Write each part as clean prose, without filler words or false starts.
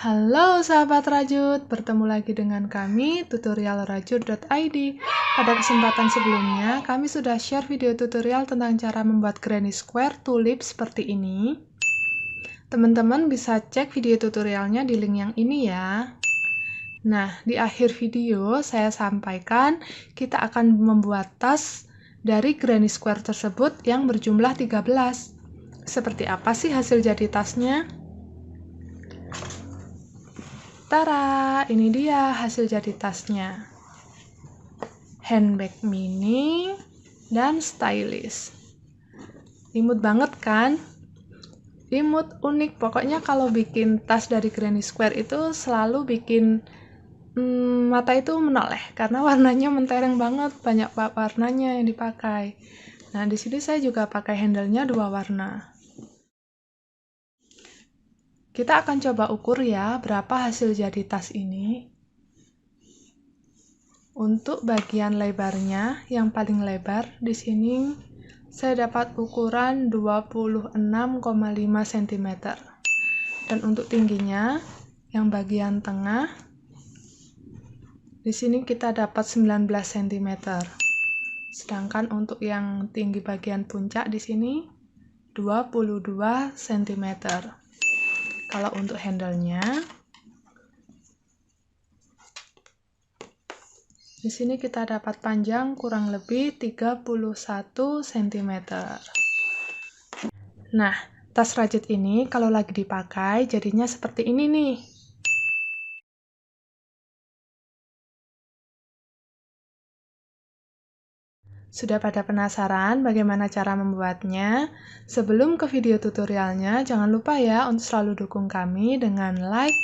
Halo sahabat rajut, bertemu lagi dengan kami tutorial rajut.id. Pada kesempatan sebelumnya, kami sudah share video tutorial tentang cara membuat granny square tulip seperti ini. Teman-teman bisa cek video tutorialnya di link yang ini ya. Nah, di akhir video saya sampaikan kita akan membuat tas dari granny square tersebut yang berjumlah 13. Seperti apa sih hasil jadi tasnya? Tara, ini dia hasil jadi tasnya. Handbag mini dan stylish. Imut banget kan? Imut, unik. Pokoknya kalau bikin tas dari granny square itu selalu bikin mata itu menoleh karena warnanya mentereng banget, banyak warnanya yang dipakai. Nah, di sini saya juga pakai handle-nya 2 warna. Kita akan coba ukur ya berapa hasil jadi tas ini. Untuk bagian lebarnya yang paling lebar di sini saya dapat ukuran 26,5 cm. Dan untuk tingginya yang bagian tengah di sini kita dapat 19 cm. Sedangkan untuk yang tinggi bagian puncak di sini 22 cm. Kalau untuk handle-nya, di sini kita dapat panjang kurang lebih 31 cm. Nah, tas rajut ini kalau lagi dipakai jadinya seperti ini nih. Sudah pada penasaran bagaimana cara membuatnya? Sebelum ke video tutorialnya, jangan lupa ya untuk selalu dukung kami dengan like,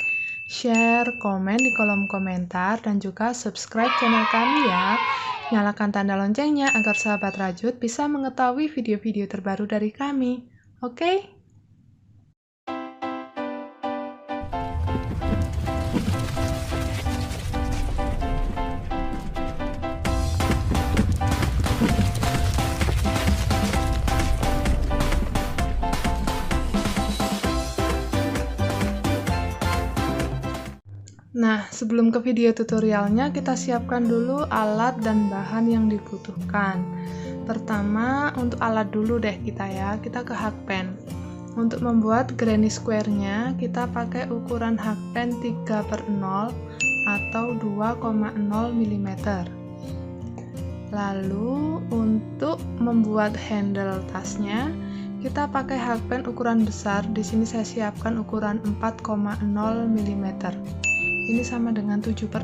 share, komen di kolom komentar, dan juga subscribe channel kami ya. Nyalakan tanda loncengnya agar sahabat rajut bisa mengetahui video-video terbaru dari kami. Oke? Nah, sebelum ke video tutorialnya, kita siapkan dulu alat dan bahan yang dibutuhkan. Pertama, untuk alat dulu deh kita ya, kita ke hakpen. Untuk membuat granny square-nya, kita pakai ukuran hakpen 3/0 atau 2,0 mm. Lalu, untuk membuat handle tasnya, kita pakai hakpen ukuran besar. Di sini saya siapkan ukuran 4,0 mm. Ini sama dengan 7/0.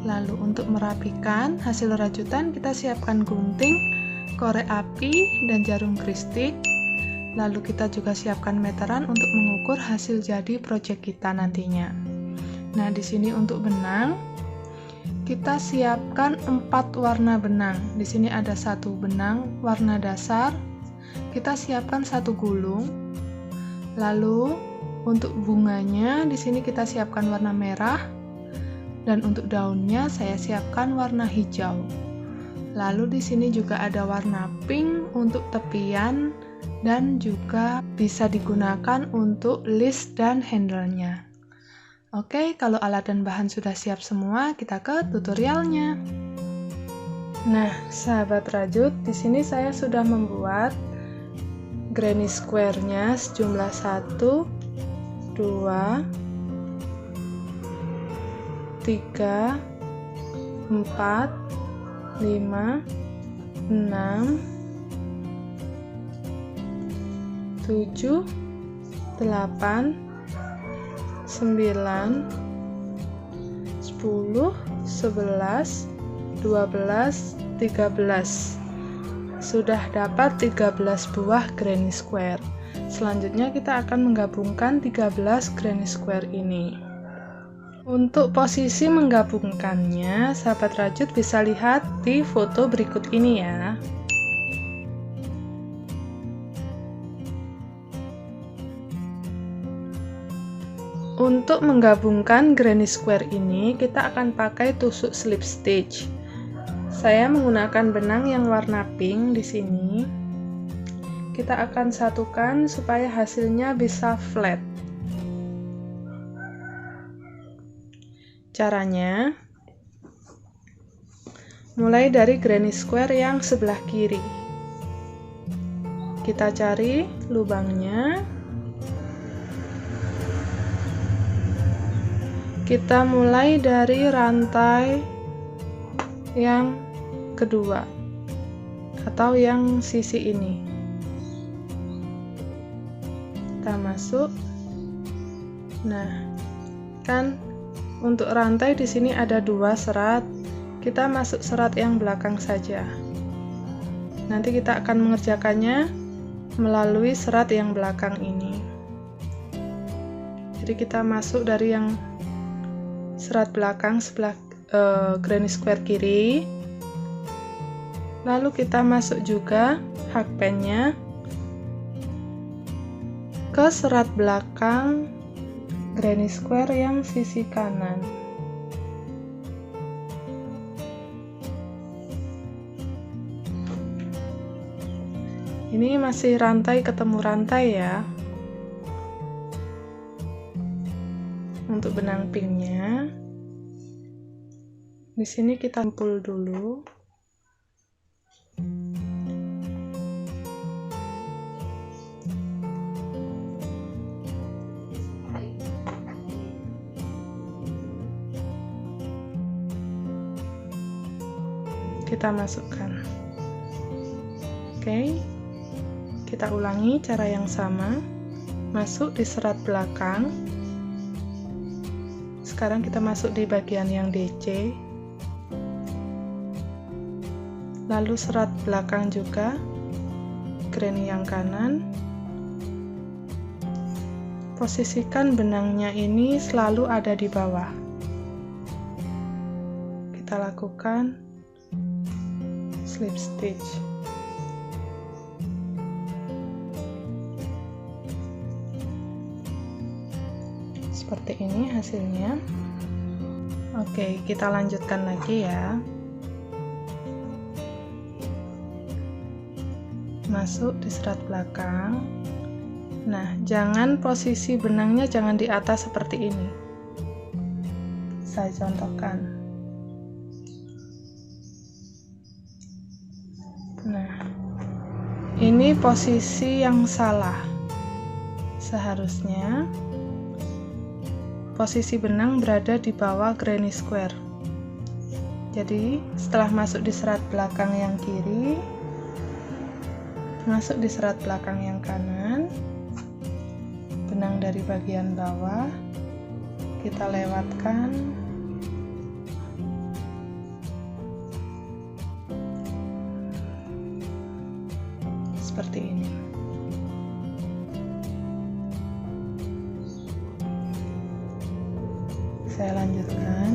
Lalu untuk merapikan hasil rajutan kita siapkan gunting, korek api, dan jarum kristik. Lalu kita juga siapkan meteran untuk mengukur hasil jadi project kita nantinya. Nah, di sini untuk benang kita siapkan 4 warna benang. Di sini ada 1 benang warna dasar. Kita siapkan 1 gulung. Lalu untuk bunganya di sini kita siapkan warna merah, dan untuk daunnya saya siapkan warna hijau. Lalu di sini juga ada warna pink untuk tepian dan juga bisa digunakan untuk list dan handle-nya. Oke, kalau alat dan bahan sudah siap semua, kita ke tutorialnya. Nah, sahabat rajut, di sini saya sudah membuat granny square-nya sejumlah 1, 2, 3, 4, 5, 6, 7, 8, 9, 10, 11, 12, 13. Sudah dapat 13 buah granny square. Selanjutnya kita akan menggabungkan 13 granny square ini. Untuk posisi menggabungkannya, sahabat rajut bisa lihat di foto berikut ini ya. Untuk menggabungkan granny square ini, kita akan pakai tusuk slip stitch. Saya menggunakan benang yang warna pink di sini. Kita akan satukan supaya hasilnya bisa flat. Caranya, mulai dari granny square yang sebelah kiri. Kita cari lubangnya. Kita mulai dari rantai yang kedua atau yang sisi ini. Kita masuk. Nah, kan untuk rantai di sini ada 2 serat. Kita masuk serat yang belakang saja. Nanti kita akan mengerjakannya melalui serat yang belakang ini. Jadi kita masuk dari yang serat belakang sebelah granny square kiri. Lalu kita masuk juga hakpennya ke serat belakang granny square yang sisi kanan. Ini masih rantai ketemu rantai ya. Untuk benang pinknya, di sini kita kumpul dulu. Kita masukkan. Oke, kita ulangi cara yang sama. Masuk di serat belakang. Sekarang kita masuk di bagian yang DC. Lalu serat belakang juga, granny yang kanan. Posisikan benangnya ini selalu ada di bawah. Kita lakukan slip stitch. Seperti ini hasilnya. Oke, kita lanjutkan lagi ya. Masuk di serat belakang. Nah, jangan posisi benangnya jangan di atas seperti ini. Saya contohkan. Nah, ini posisi yang salah. Seharusnya posisi benang berada di bawah granny square. Jadi, setelah masuk di serat belakang yang kiri, masuk di serat belakang yang kanan, benang dari bagian bawah kita lewatkan. Seperti ini. Saya lanjutkan.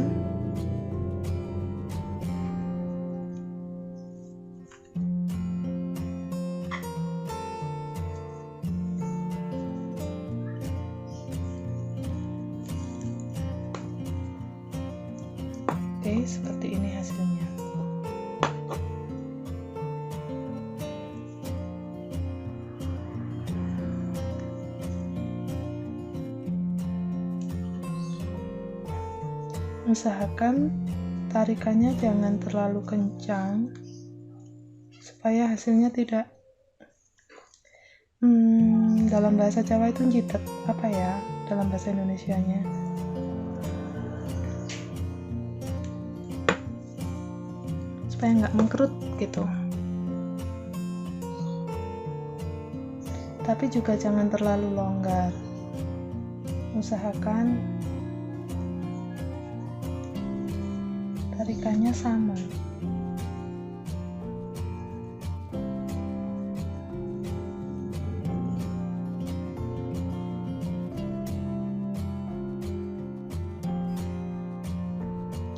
Oke, seperti ini hasilnya. Usahakan tarikannya jangan terlalu kencang supaya hasilnya tidak dalam bahasa Jawa itu jitet, apa ya dalam bahasa Indonesianya, supaya nggak mengkerut gitu. Tapi juga jangan terlalu longgar. Usahakan tarikannya sama.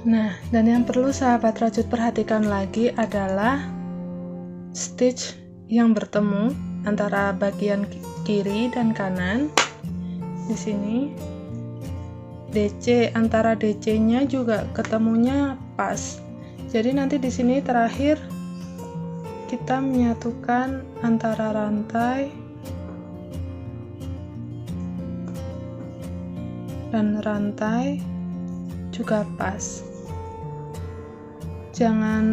Nah, dan yang perlu sahabat rajut perhatikan lagi adalah stitch yang bertemu antara bagian kiri dan kanan. Di sini DC, antara DC-nya juga ketemunya pas. Jadi nanti di sini terakhir kita menyatukan antara rantai dan rantai, juga pas. Jangan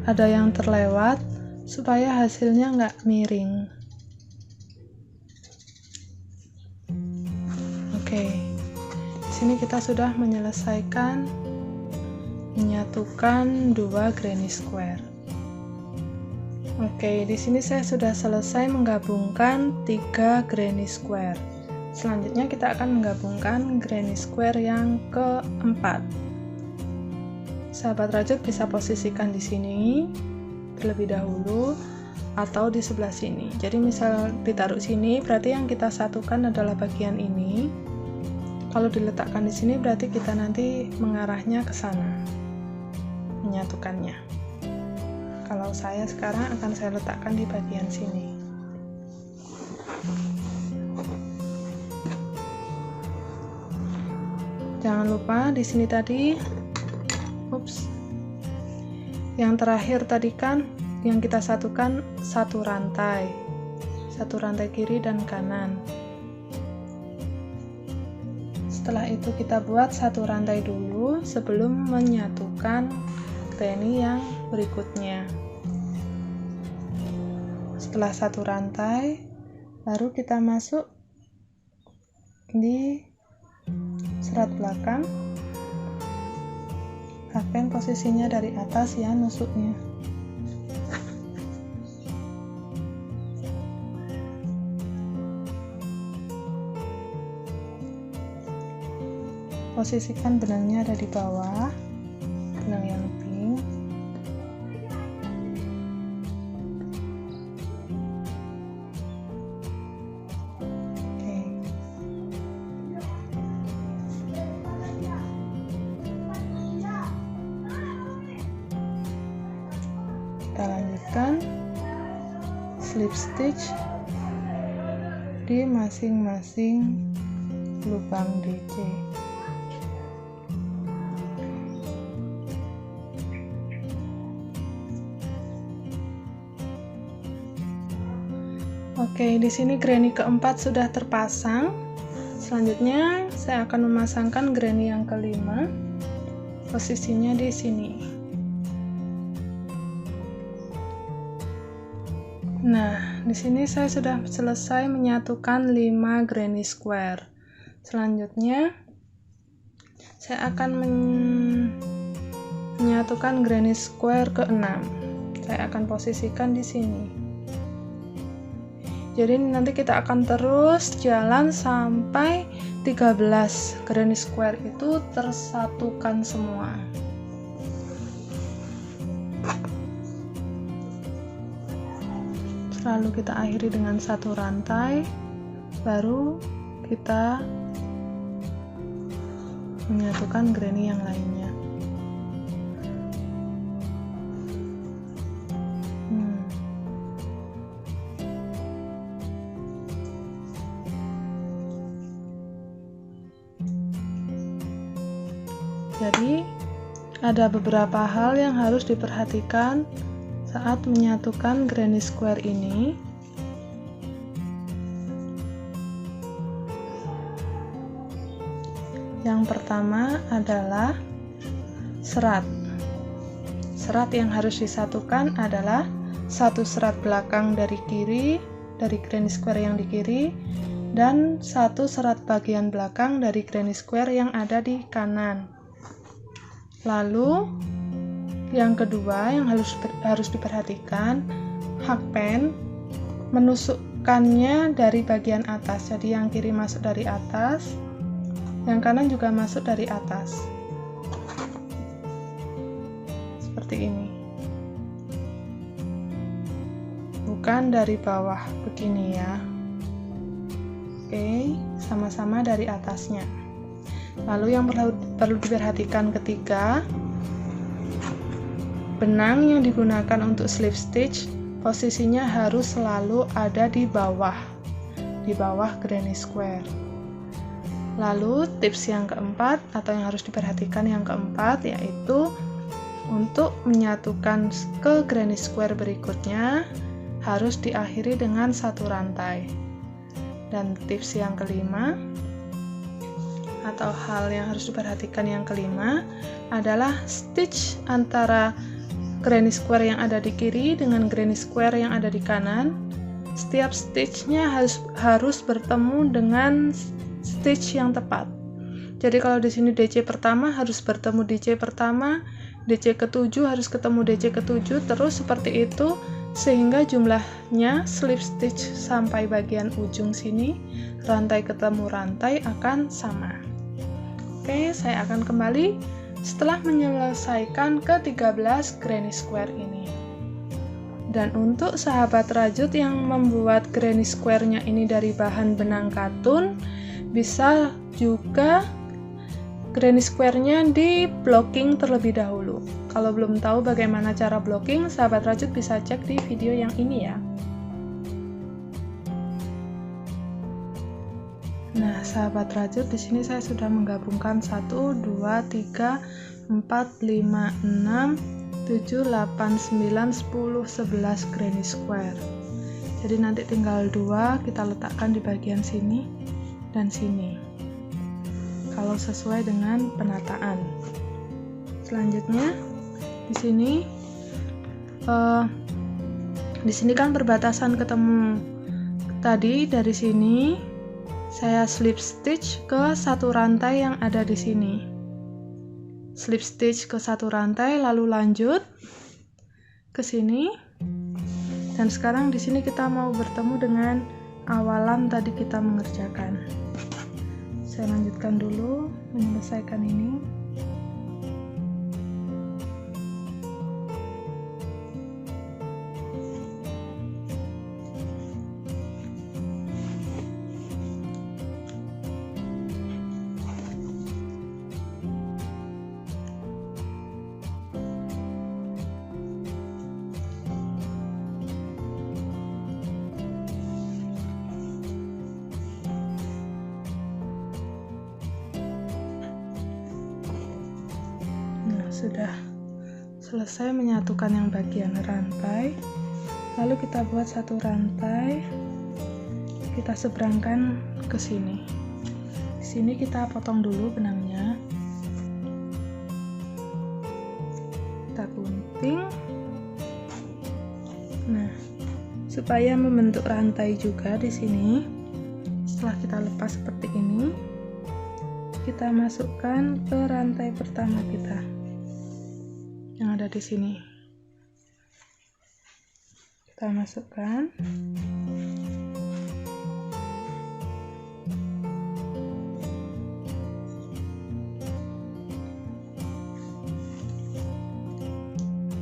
ada yang terlewat supaya hasilnya nggak miring. Oke, di sini kita sudah menyelesaikan menyatukan dua granny square. Oke, di sini saya sudah selesai menggabungkan 3 granny square. Selanjutnya kita akan menggabungkan granny square yang keempat. Sahabat rajut bisa posisikan di sini terlebih dahulu atau di sebelah sini. Jadi misal ditaruh sini, berarti yang kita satukan adalah bagian ini. Kalau diletakkan di sini, berarti kita nanti mengarahnya ke sana, menyatukannya. Kalau saya sekarang akan saya letakkan di bagian sini. Jangan lupa di sini tadi, yang terakhir tadi kan yang kita satukan satu rantai kiri dan kanan. Setelah itu kita buat satu rantai dulu sebelum menyatukan granny yang berikutnya. Setelah satu rantai, baru kita masuk di serat belakang. Hakpen posisinya dari atas ya, nusuknya. Posisikan benangnya ada di bawah, benang yang pink. Oke. Kita lanjutkan slip stitch di masing-masing lubang DC. Oke, di sini granny keempat sudah terpasang. Selanjutnya saya akan memasangkan granny yang kelima. Posisinya di sini. Nah, di sini saya sudah selesai menyatukan 5 granny square. Selanjutnya saya akan menyatukan granny square ke-6. Saya akan posisikan di sini. Jadi nanti kita akan terus jalan sampai 13 granny square itu tersatukan semua. Lalu kita akhiri dengan satu rantai, baru kita menyatukan granny yang lainnya. Jadi, ada beberapa hal yang harus diperhatikan saat menyatukan granny square ini. Yang pertama adalah serat. Serat yang harus disatukan adalah satu serat belakang dari kiri, dari granny square yang di kiri, dan satu serat bagian belakang dari granny square yang ada di kanan. Lalu yang kedua yang harus diperhatikan, hakpen menusukkannya dari bagian atas. Jadi yang kiri masuk dari atas, yang kanan juga masuk dari atas. Seperti ini. Bukan dari bawah begini ya. Oke, sama-sama dari atasnya. Lalu yang perlu diperhatikan ketiga, benang yang digunakan untuk slip stitch posisinya harus selalu ada di bawah granny square. Lalu tips yang keempat atau yang harus diperhatikan yang keempat yaitu untuk menyatukan ke granny square berikutnya harus diakhiri dengan satu rantai. Dan tips yang kelima, atau hal yang harus diperhatikan yang kelima adalah stitch antara granny square yang ada di kiri dengan granny square yang ada di kanan. Setiap stitchnya harus bertemu dengan stitch yang tepat. Jadi kalau di sini DC pertama harus bertemu DC pertama, DC ke-7 harus ketemu DC ke-7, terus seperti itu sehingga jumlahnya slip stitch sampai bagian ujung sini, rantai ketemu rantai akan sama. Oke, saya akan kembali setelah menyelesaikan ke-13 granny square ini. Dan untuk sahabat rajut yang membuat granny square-nya ini dari bahan benang katun, bisa juga granny square-nya di blocking terlebih dahulu. Kalau belum tahu bagaimana cara blocking, sahabat rajut bisa cek di video yang ini ya. Nah, sahabat rajut, di sini saya sudah menggabungkan 1, 2, 3, 4, 5, 6, 7, 8, 9, 10, 11 granny square. Jadi nanti tinggal 2 kita letakkan di bagian sini dan sini. Kalau sesuai dengan penataan. Selanjutnya di sini kan perbatasan ketemu tadi. Dari sini saya slip stitch ke satu rantai yang ada di sini. Slip stitch ke satu rantai, lalu lanjut ke sini. Dan sekarang di sini kita mau bertemu dengan awalan tadi kita mengerjakan. Saya lanjutkan dulu menyelesaikan ini. Sudah selesai menyatukan yang bagian rantai, lalu kita buat satu rantai, kita seberangkan ke sini. Di sini kita potong dulu benangnya, kita gunting. Nah, supaya membentuk rantai juga di sini, setelah kita lepas seperti ini, kita masukkan ke rantai pertama kita yang ada di sini. Kita masukkan.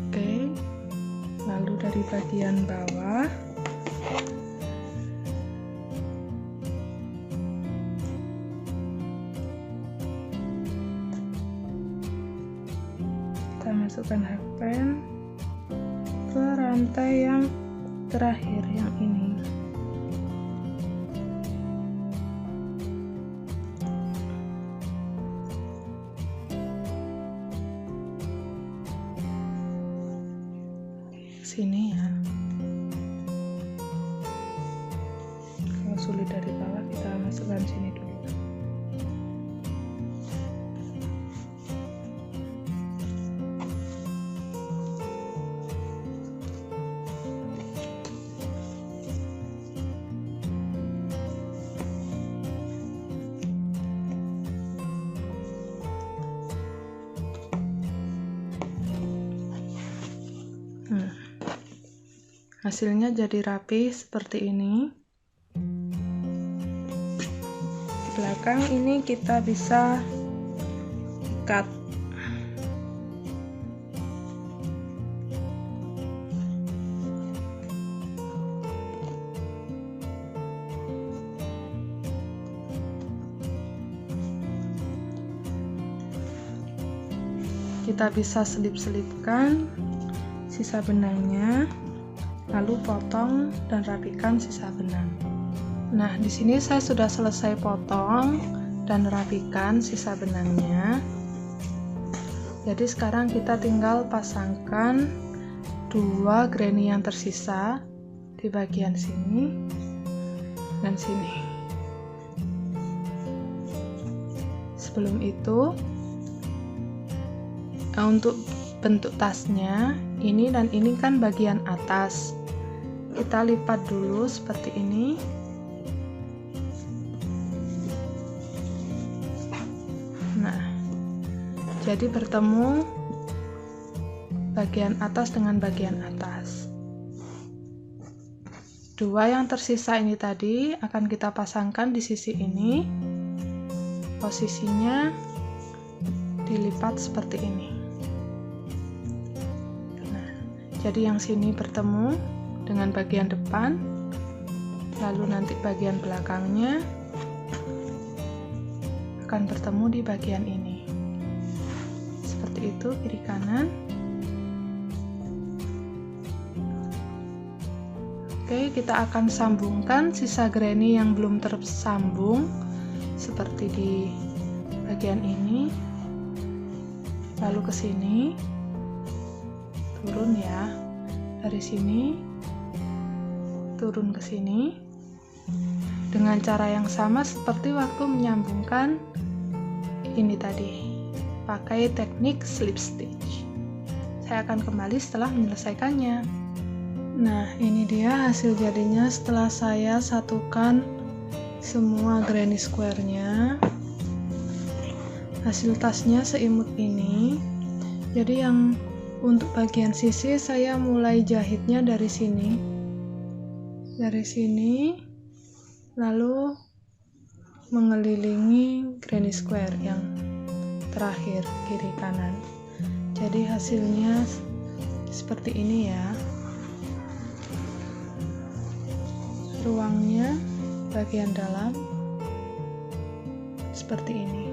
Oke. Lalu dari bagian bawah kita masukkan hakpen ke rantai yang terakhir, yang ini. Sini ya. Kalau sulit dari bawah, kita masukkan sini dulu. Hasilnya jadi rapi seperti ini. Di belakang ini kita bisa ikat. Kita bisa selip-selipkan sisa benangnya, lalu potong dan rapikan sisa benang. Nah, di sini saya sudah selesai potong dan rapikan sisa benangnya. Jadi sekarang kita tinggal pasangkan dua granny yang tersisa di bagian sini dan sini. sebelum itu, untuk bentuk tasnya, ini dan ini kan bagian atas. Kita lipat dulu seperti ini. Nah, jadi bertemu bagian atas dengan bagian atas. Dua yang tersisa ini tadi akan kita pasangkan di sisi ini. Posisinya dilipat seperti ini. Nah, jadi yang sini bertemu dengan bagian depan, lalu nanti bagian belakangnya akan bertemu di bagian ini. Seperti itu, kiri kanan. Oke, kita akan sambungkan sisa granny yang belum tersambung seperti di bagian ini, lalu ke sini, turun ya, dari sini turun ke sini dengan cara yang sama seperti waktu menyambungkan ini tadi, pakai teknik slip stitch. Saya akan kembali setelah menyelesaikannya. Nah, ini dia hasil jadinya setelah saya satukan semua granny square-nya. Hasil tasnya seimut ini. Jadi yang untuk bagian sisi saya mulai jahitnya dari sini. Dari sini lalu mengelilingi granny square yang terakhir kiri kanan. Jadi hasilnya seperti ini ya. Ruangnya bagian dalam seperti ini.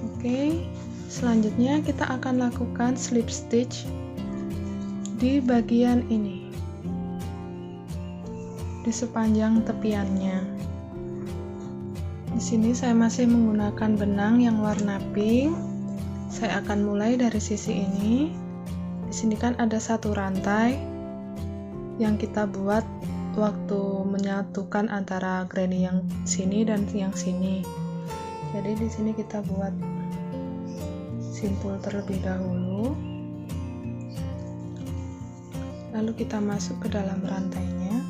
Oke, selanjutnya kita akan lakukan slip stitch di bagian ini, di sepanjang tepiannya. Di sini saya masih menggunakan benang yang warna pink. Saya akan mulai dari sisi ini. Di sini kan ada satu rantai yang kita buat waktu menyatukan antara granny yang sini dan yang sini. Jadi di sini kita buat simpul terlebih dahulu, lalu kita masuk ke dalam rantainya.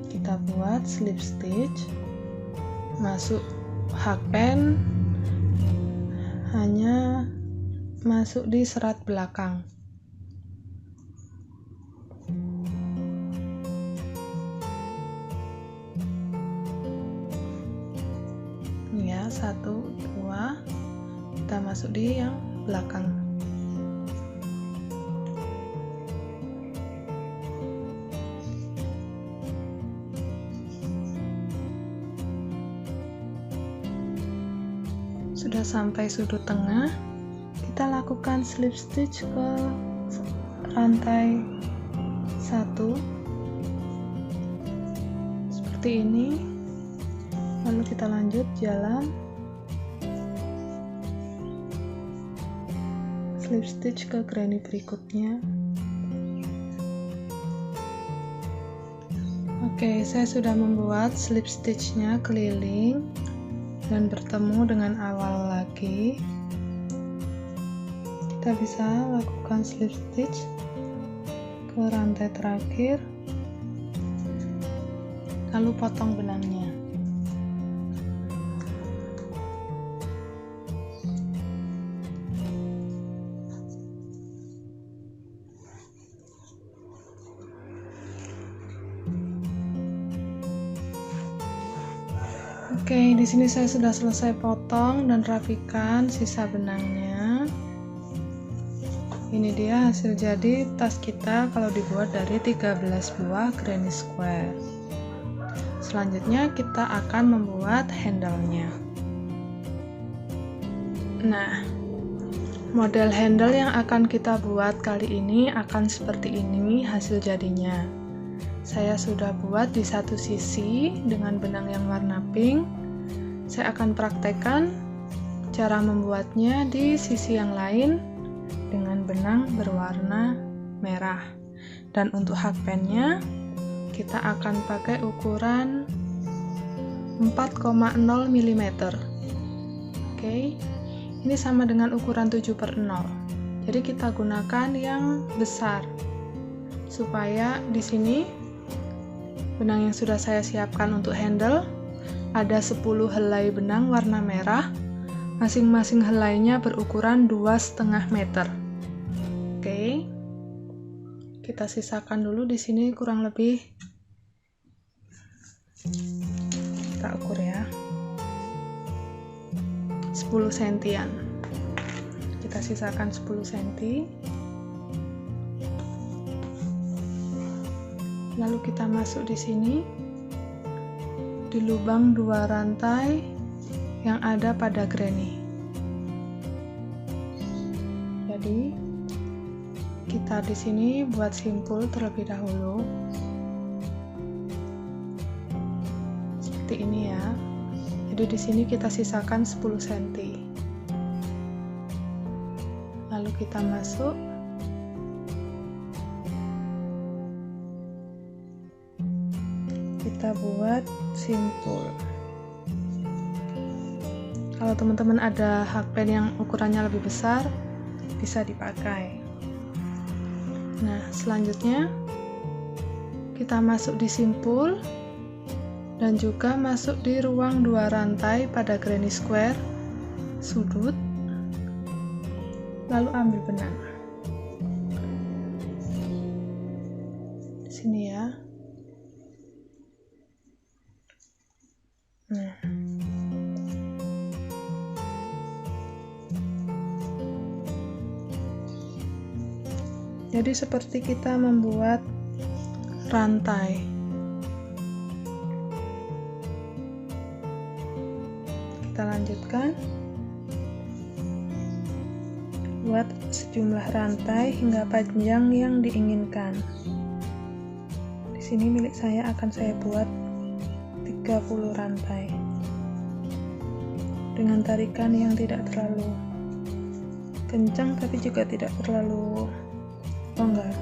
Kita buat slip stitch, masuk hakpen hanya masuk di serat belakang. Ya, 1, 2, kita masuk di yang belakang. Sudah sampai sudut tengah, kita lakukan slip stitch ke rantai 1 seperti ini, lalu kita lanjut jalan slip stitch ke granny berikutnya. Oke, saya sudah membuat slip stitchnya keliling dan bertemu dengan awal lagi. Kita bisa lakukan slip stitch ke rantai terakhir, lalu potong benangnya. Oke, di sini saya sudah selesai potong dan rapikan sisa benangnya. Ini dia hasil jadi tas kita kalau dibuat dari 13 buah granny square. Selanjutnya kita akan membuat handle-nya. Nah, model handle yang akan kita buat kali ini akan seperti ini hasil jadinya. Saya sudah buat di satu sisi dengan benang yang warna pink. Saya akan praktekkan cara membuatnya di sisi yang lain dengan benang berwarna merah. Dan untuk hakpennya kita akan pakai ukuran 4,0 mm. Oke, ini sama dengan ukuran 7/0. Jadi kita gunakan yang besar supaya di sini benang yang sudah saya siapkan untuk handle ada 10 helai benang warna merah. Masing-masing helainya berukuran 2,5 meter. Oke, kita sisakan dulu di sini kurang lebih, kita ukur ya, 10 sentian. Kita sisakan 10 cm. Lalu kita masuk di sini di lubang 2 rantai yang ada pada granny. Jadi kita di sini buat simpul terlebih dahulu. Seperti ini ya. Jadi di sini kita sisakan 10 cm. Lalu kita masuk. Kita buat simpul. Kalau teman-teman ada hakpen yang ukurannya lebih besar, bisa dipakai. Nah, selanjutnya kita masuk di simpul dan juga masuk di ruang 2 rantai pada granny square sudut. Lalu ambil benang. Di sini ya. Nah. Jadi seperti kita membuat rantai. Kita lanjutkan. Buat sejumlah rantai hingga panjang yang diinginkan. Di sini milik saya akan saya buat 30 rantai. Dengan tarikan yang tidak terlalu kencang tapi juga tidak terlalu longgar.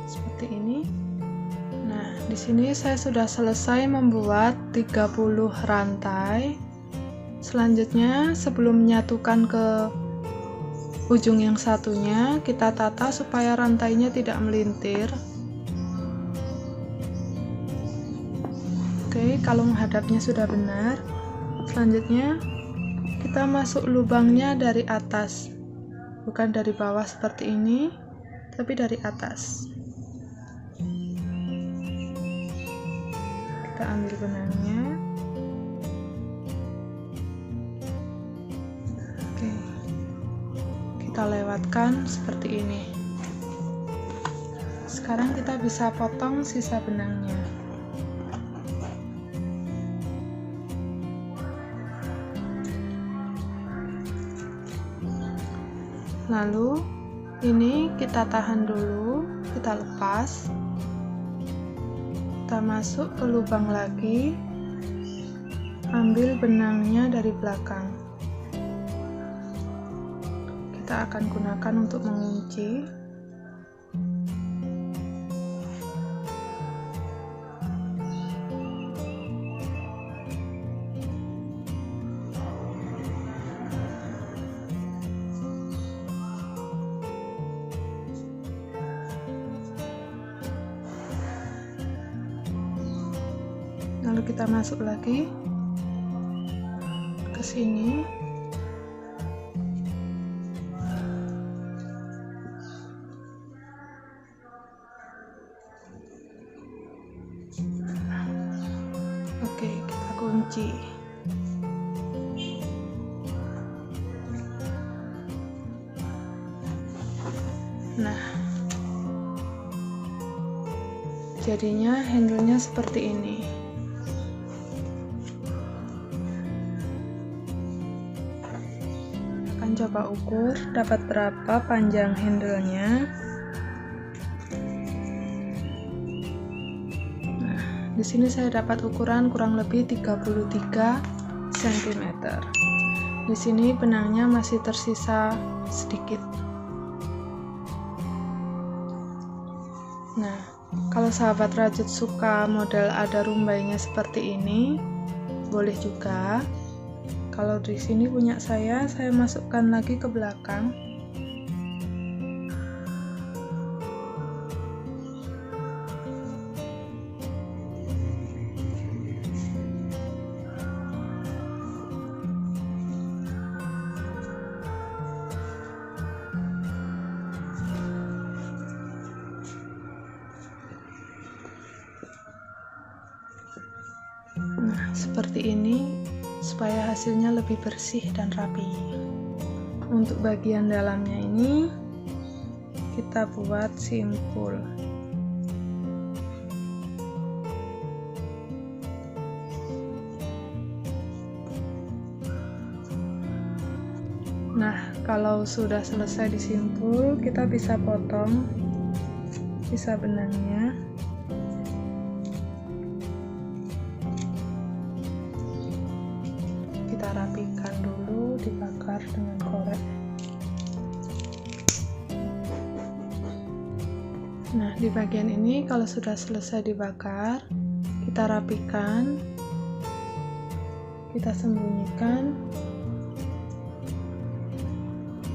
Seperti ini. Nah, di sini saya sudah selesai membuat 30 rantai. Selanjutnya, sebelum menyatukan ke ujung yang satunya, kita tata supaya rantainya tidak melintir. Oke, kalau menghadapnya sudah benar. Selanjutnya kita masuk lubangnya dari atas, bukan dari bawah seperti ini, tapi dari atas. Kita ambil benangnya. Oke, kita lewatkan seperti ini. Sekarang kita bisa potong sisa benangnya. Lalu ini kita tahan dulu, kita lepas, kita masuk ke lubang lagi, ambil benangnya dari belakang. Kita akan gunakan untuk mengunci. Lalu kita masuk lagi ke sini. Oke, kita kunci. Nah, jadinya handle-nya seperti ini. Akan coba ukur dapat berapa panjang handle-nya. Nah, di sini saya dapat ukuran kurang lebih 33 cm. Di sini benangnya masih tersisa sedikit. Nah, kalau sahabat rajut suka model ada rumbainya seperti ini, boleh juga. Kalau di sini punya saya masukkan lagi ke belakang. Nah, seperti ini supaya hasilnya lebih bersih dan rapi. Untuk bagian dalamnya ini kita buat simpul. Nah, kalau sudah selesai disimpul, kita bisa potong sisa benangnya. Kita rapikan dulu, dibakar dengan korek. Nah, di bagian ini kalau sudah selesai dibakar, kita rapikan, kita sembunyikan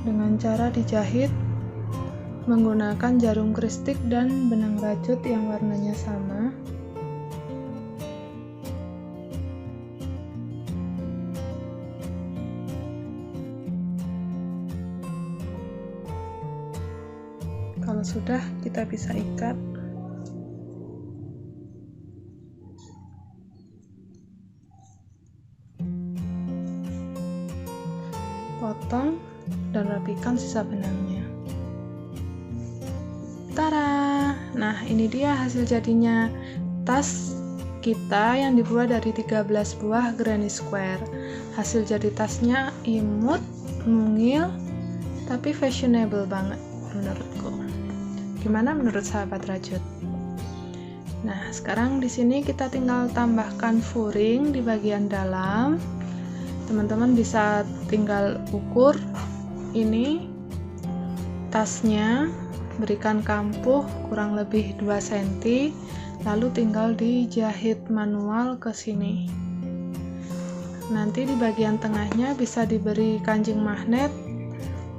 dengan cara dijahit menggunakan jarum kristik dan benang rajut yang warnanya sama. Kalau sudah, kita bisa ikat. Potong dan rapikan sisa benangnya. Tara! Nah, ini dia hasil jadinya tas kita yang dibuat dari 13 buah granny square. Hasil jadi tasnya imut, mungil, tapi fashionable banget menurutku. Gimana menurut sahabat rajut? Nah, sekarang di sini kita tinggal tambahkan furing di bagian dalam. Teman-teman bisa tinggal ukur ini tasnya, berikan kampuh kurang lebih 2 cm, lalu tinggal dijahit manual ke sini. Nanti di bagian tengahnya bisa diberi kancing magnet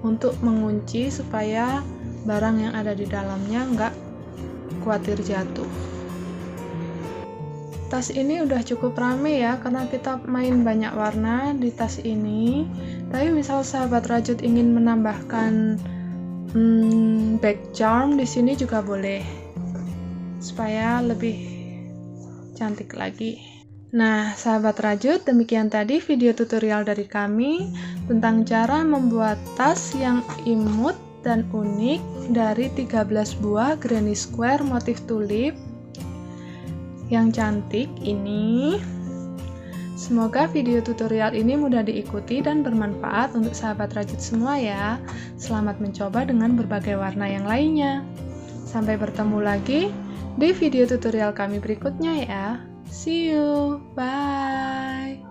untuk mengunci supaya barang yang ada di dalamnya nggak khawatir jatuh. Tas ini udah cukup rame ya, karena kita main banyak warna di tas ini. Tapi misal sahabat rajut ingin menambahkan back charm di sini juga boleh, supaya lebih cantik lagi. Nah, sahabat rajut, demikian tadi video tutorial dari kami tentang cara membuat tas yang imut dan unik dari 13 buah granny square motif tulip yang cantik ini. Semoga video tutorial ini mudah diikuti dan bermanfaat untuk sahabat rajut semua ya. Selamat mencoba dengan berbagai warna yang lainnya. Sampai bertemu lagi di video tutorial kami berikutnya ya. See you, bye.